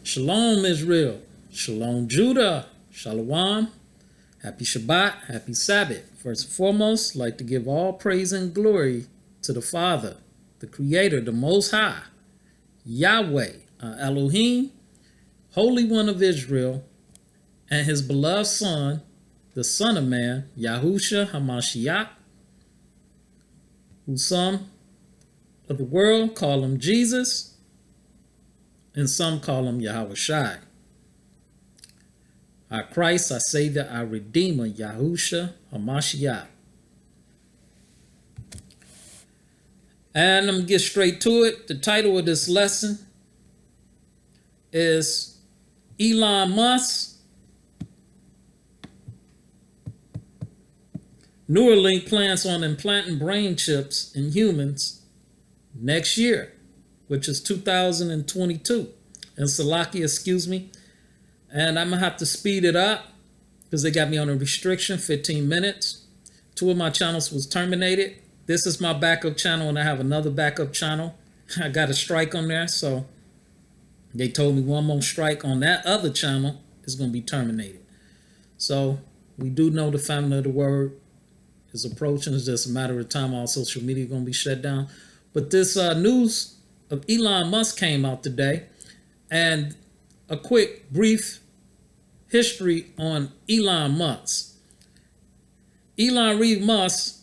Shalom, Israel. Shalom, Judah. Shalom. Happy Shabbat. Happy Sabbath. First and foremost, I'd like to give all praise and glory to the Father, the Creator, the Most High, Yahweh, Elohim, Holy One of Israel, and His beloved Son, the Son of Man, Yahusha HaMashiach, who some of the world call him Jesus, and some call him Yahweh Shai. Our Christ, our Savior, our Redeemer, Yahusha HaMashiach. And I'm going to get straight to it. The title of this lesson is Elon Musk. Neuralink plans on implanting brain chips in humans next year, which is 2022. And Salaki, excuse me. And I'm going to have to speed it up because they got me on a restriction, 15 minutes. 2 of my channels was terminated. This is my backup channel, and I have another backup channel. I got a strike on there, so they told me one more strike on that other channel is going to be terminated. So we do know the family of the word is approaching. It's just a matter of time. All social media is going to be shut down. But this news of Elon Musk came out today, and a quick, brief history on Elon Musk. Elon Reed Musk,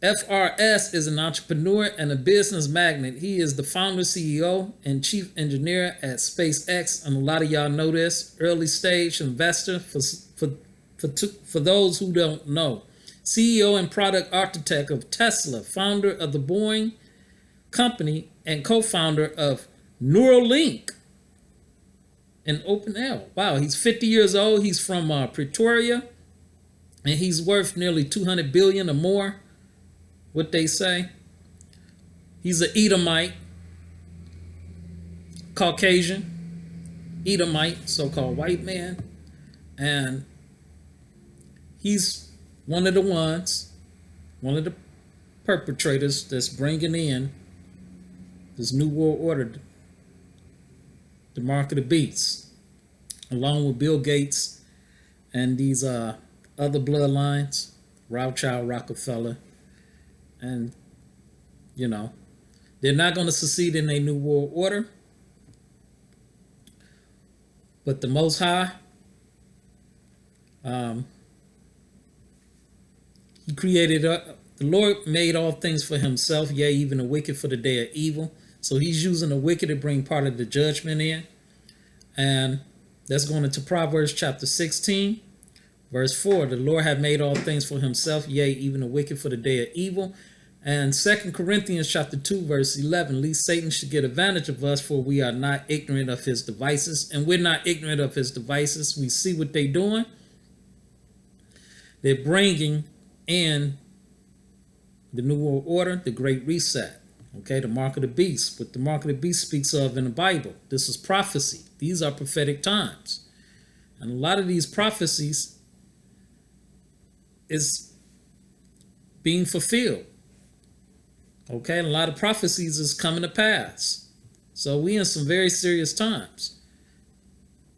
FRS, is an entrepreneur and a business magnate. He is the founder, CEO, and chief engineer at SpaceX, and a lot of y'all know this. Early stage investor for those who don't know. CEO and product architect of Tesla, founder of the Boeing company, and co-founder of Neuralink and OpenAI. Wow, he's 50 years old. He's from Pretoria, and he's worth nearly 200 billion or more, what they say. He's an Edomite, Caucasian, Edomite, so-called white man, and he's one of the perpetrators that's bringing in this new world order, the mark of the beast, along with Bill Gates and these other bloodlines, Rothschild, Rockefeller, and they're not going to succeed in a new world order. But the Most High, He created, the Lord made all things for Himself, yea, even the wicked for the day of evil. So He's using the wicked to bring part of the judgment in. And that's going into Proverbs chapter 16, verse 4. The Lord had made all things for Himself, yea, even the wicked for the day of evil. And 2 Corinthians chapter 2, verse 11, lest Satan should get advantage of us, for we are not ignorant of his devices. And we're not ignorant of his devices. We see what they're doing. They're bringing in the New World Order, the Great Reset. Okay, the mark of the beast. What the mark of the beast speaks of in the Bible. This is prophecy. These are prophetic times. And a lot of these prophecies is being fulfilled. Okay, and a lot of prophecies is coming to pass. So we in some very serious times.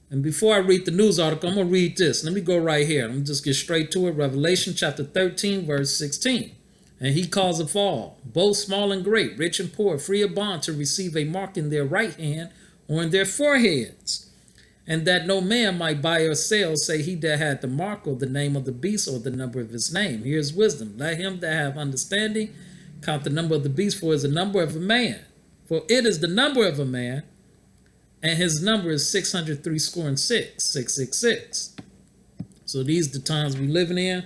And before I read the news article, I'm going to read this. Let me go right here. I'm going to just get straight to it. Revelation chapter 13, verse 16. And He calls of all, both small and great, rich and poor, free or bond, to receive a mark in their right hand or in their foreheads, and that no man might buy or sell, say he that had the mark or the name of the beast or the number of his name. Here's wisdom. Let him that have understanding count the number of the beast, for it is the number of a man. For it is the number of a man, and his number is 603 score and 666. So these are the times we living in.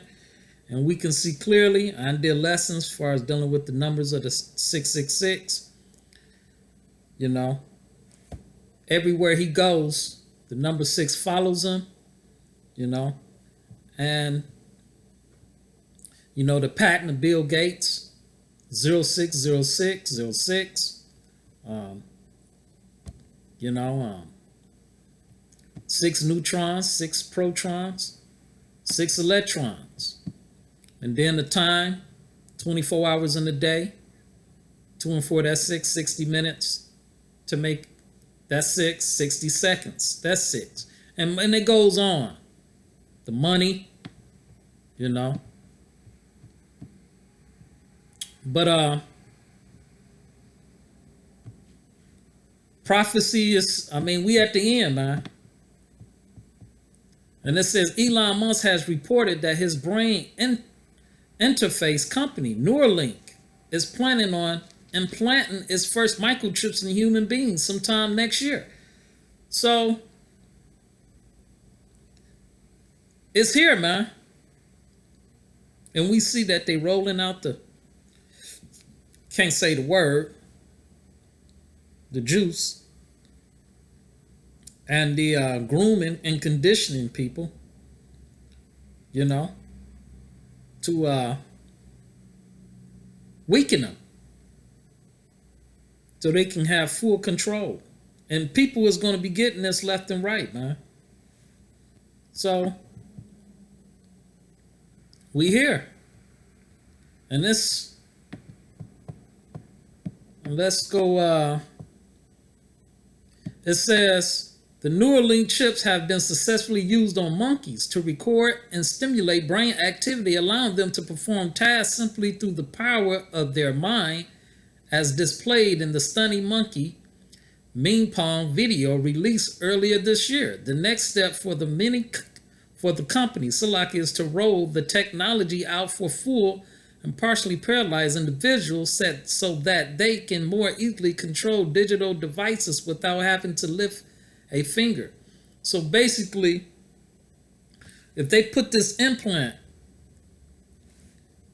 And we can see clearly, I did lessons as far as dealing with the numbers of the 666. Everywhere he goes, the number 6 follows him, And, the patent of Bill Gates, 060606, 6 neutrons, 6 protons, 6 electrons. And then the time, 24 hours in a day, 2 and 4, that's 60 minutes to make That's 6. 60 seconds. That's 6. And it goes on. The money, you know. But prophecy is, I mean, we at the end, man. And it says Elon Musk has reported that his brain interface company, Neuralink, is planning on implanting its first microchips in human beings sometime next year. So it's here, man. And we see that they rolling out the, can't say the word, the juice, and the grooming and conditioning people, you know, to weaken them so they can have full control. And people is going to be getting this left and right, man. So we here. And this, let's go, it says the Neuralink chips have been successfully used on monkeys to record and stimulate brain activity, allowing them to perform tasks simply through the power of their mind, as displayed in the stunning monkey Ming Pong video released earlier this year. The next step for the company, Salaki, is to roll the technology out for full and partially paralyzed individuals so that they can more easily control digital devices without having to lift a finger. So basically, if they put this implant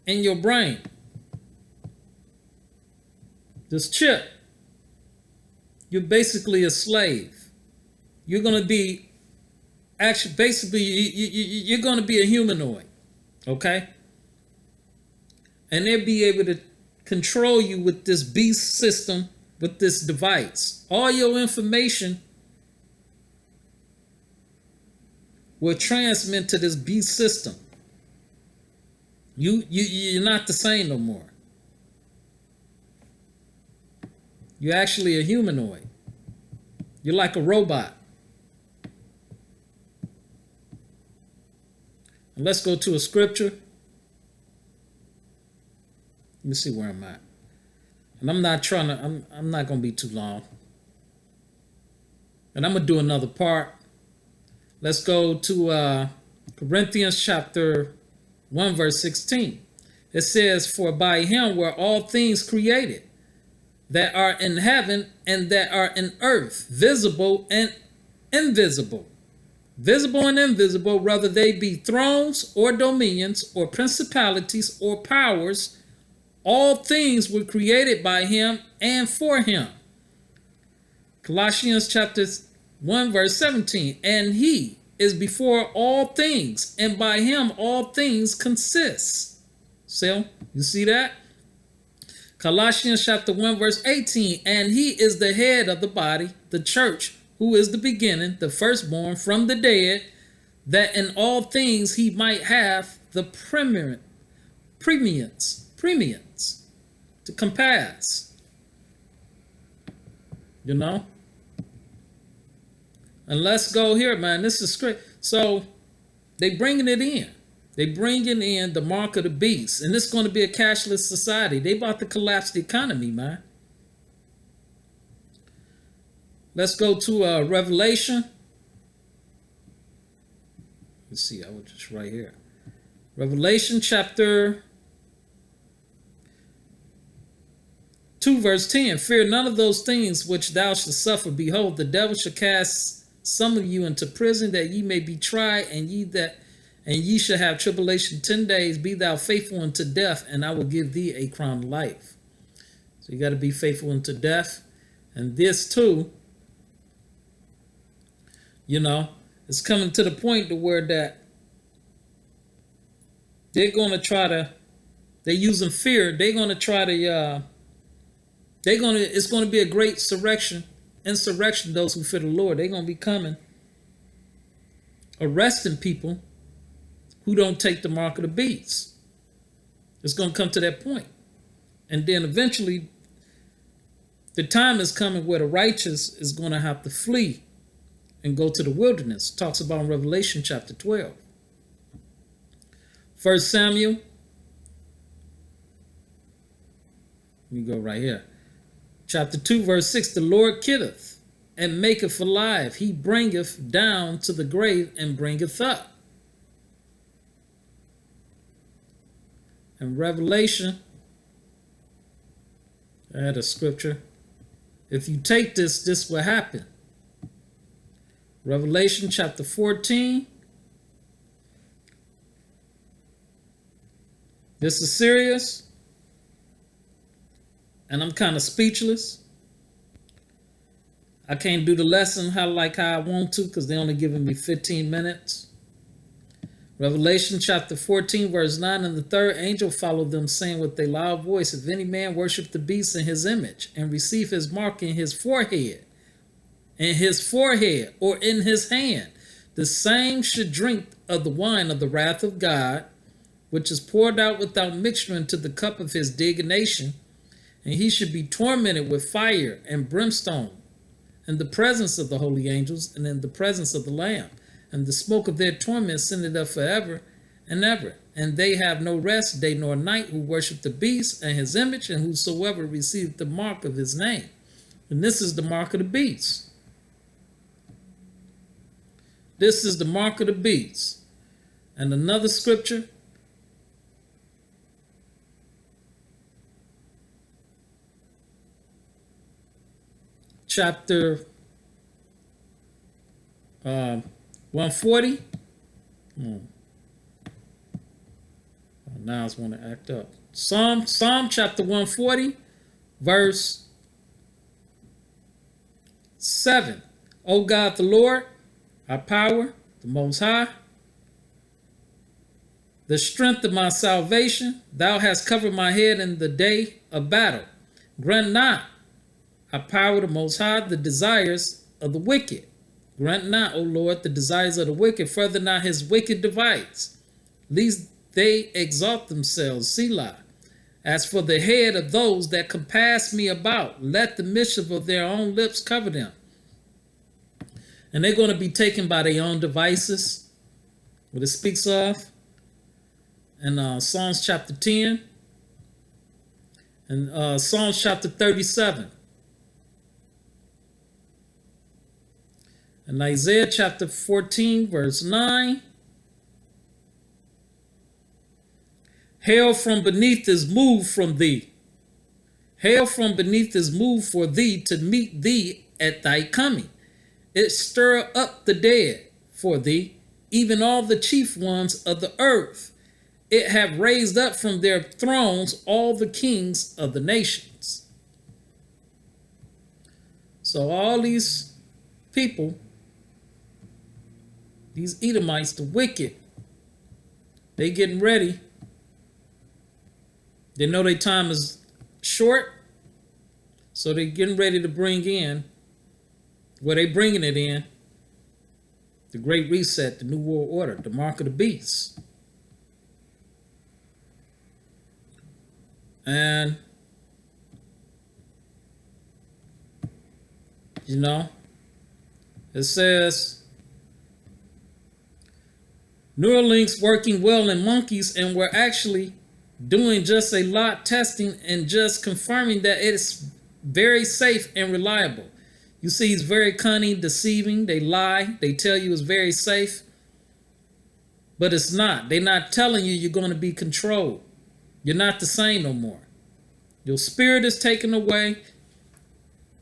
in your brain, this chip, you're basically a slave. You're going to be, actually, basically, you're going to be a humanoid, okay? And they'll be able to control you with this beast system, with this device. All your information will transmit to this beast system. You're not the same no more. You're actually a humanoid. You're like a robot. And let's go to a scripture. Let me see where I'm at. And I'm not trying to, I'm not going to be too long. And I'm going to do another part. Let's go to Corinthians chapter 1, verse 16. It says, for by him were all things created, that are in heaven and that are in earth, visible and invisible. Visible and invisible, whether they be thrones or dominions or principalities or powers, all things were created by him and for him. Colossians chapter 1, verse 17. And he is before all things, and by him all things consist. So, you see that? Colossians chapter 1, verse 18. And he is the head of the body, the church, who is the beginning, the firstborn from the dead, that in all things he might have the preeminence to compass. You know? And let's go here, man. This is great. So they bringing it in. They bringing in the mark of the beast. And it's going to be a cashless society. They about to collapse the economy, man. Let's go to Revelation. Let's see. I was just right here. Revelation chapter 2, verse 10. Fear none of those things which thou shalt suffer. Behold, the devil shall cast some of you into prison, that ye may be tried, and ye shall have tribulation 10 days. Be thou faithful unto death, and I will give thee a crown of life. So you got to be faithful unto death. And this too, you know, it's coming to the point to where that they're going to try to, they're using fear. They're going to try to, it's going to be a great insurrection, those who fear the Lord. They're going to be coming, arresting people who don't take the mark of the beast. It's going to come to that point. And then eventually The time is coming where the righteous is going to have to flee and go to the wilderness. It talks about in Revelation chapter 12. 1 Samuel. Let me go right here. Chapter 2, verse 6. The Lord killeth and maketh alive. He bringeth down to the grave and bringeth up. In Revelation, I had a scripture. If you take this, this will happen. Revelation chapter 14. This is serious. And I'm kind of speechless. I can't do the lesson how I want to because they're only giving me 15 minutes. Revelation chapter 14, verse 9. And the third angel followed them, saying with a loud voice, if any man worship the beast in his image, and receive his mark in his forehead, or in his hand, the same should drink of the wine of the wrath of God, which is poured out without mixture into the cup of his indignation, and he should be tormented with fire and brimstone in the presence of the holy angels and in the presence of the Lamb. And the smoke of their torment ascended up forever and ever. And they have no rest day nor night who worship the beast and his image, and whosoever received the mark of his name. And this is the mark of the beast. This is the mark of the beast. And another scripture. Chapter 140. Now I just want to act up. Psalm chapter 140, verse 7. O God the Lord, our power, the Most High, the strength of my salvation, thou hast covered my head in the day of battle. Grant not, our power, the Most High, the desires of the wicked. Grant not, O Lord, the desires of the wicked, further not his wicked device, lest they exalt themselves. Selah. As for the head of those that compass me about, let the mischief of their own lips cover them. And they're going to be taken by their own devices, what it speaks of in Psalms chapter 10 and Psalms chapter 37. In Isaiah chapter 14, verse 9, hail from beneath is moved from thee. Hail from beneath is moved for thee to meet thee at thy coming. It stir up the dead for thee, even all the chief ones of the earth. It have raised up from their thrones all the kings of the nations. So all these people, these Edomites, the wicked, they getting ready. They know their time is short, so they're getting ready to bring in, well, they bringing it in, the Great Reset, the New World Order, the Mark of the Beast. And, you know, it says, Neuralink's working well in monkeys, and we're actually doing just a lot testing and just confirming that it's very safe and reliable. You see, he's very cunning, deceiving. They lie. They tell you it's very safe, but it's not. They're not telling you you're going to be controlled. You're not the same no more. Your spirit is taken away.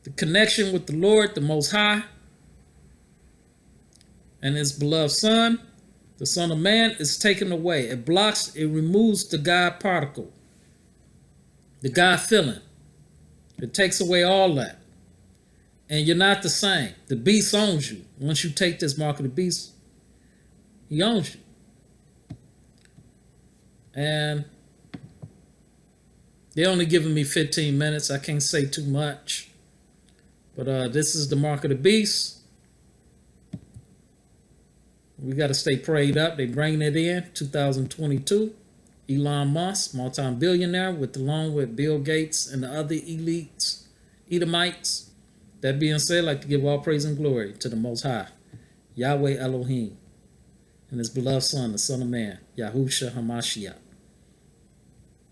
The connection with the Lord, the Most High, and his beloved Son, the Son of Man, is taken away. It blocks, it removes the God particle, the God feeling. It takes away all that. And you're not the same. The beast owns you. Once you take this mark of the beast, he owns you. And they're only giving me 15 minutes. I can't say too much. But this is the mark of the beast. We got to stay prayed up. They bringing it in 2022. Elon Musk, multi-billionaire, along with Bill Gates and the other elites, Edomites. That being said, I'd like to give all praise and glory to the Most High, Yahweh Elohim, and his beloved Son, the Son of Man, Yahusha HaMashiach.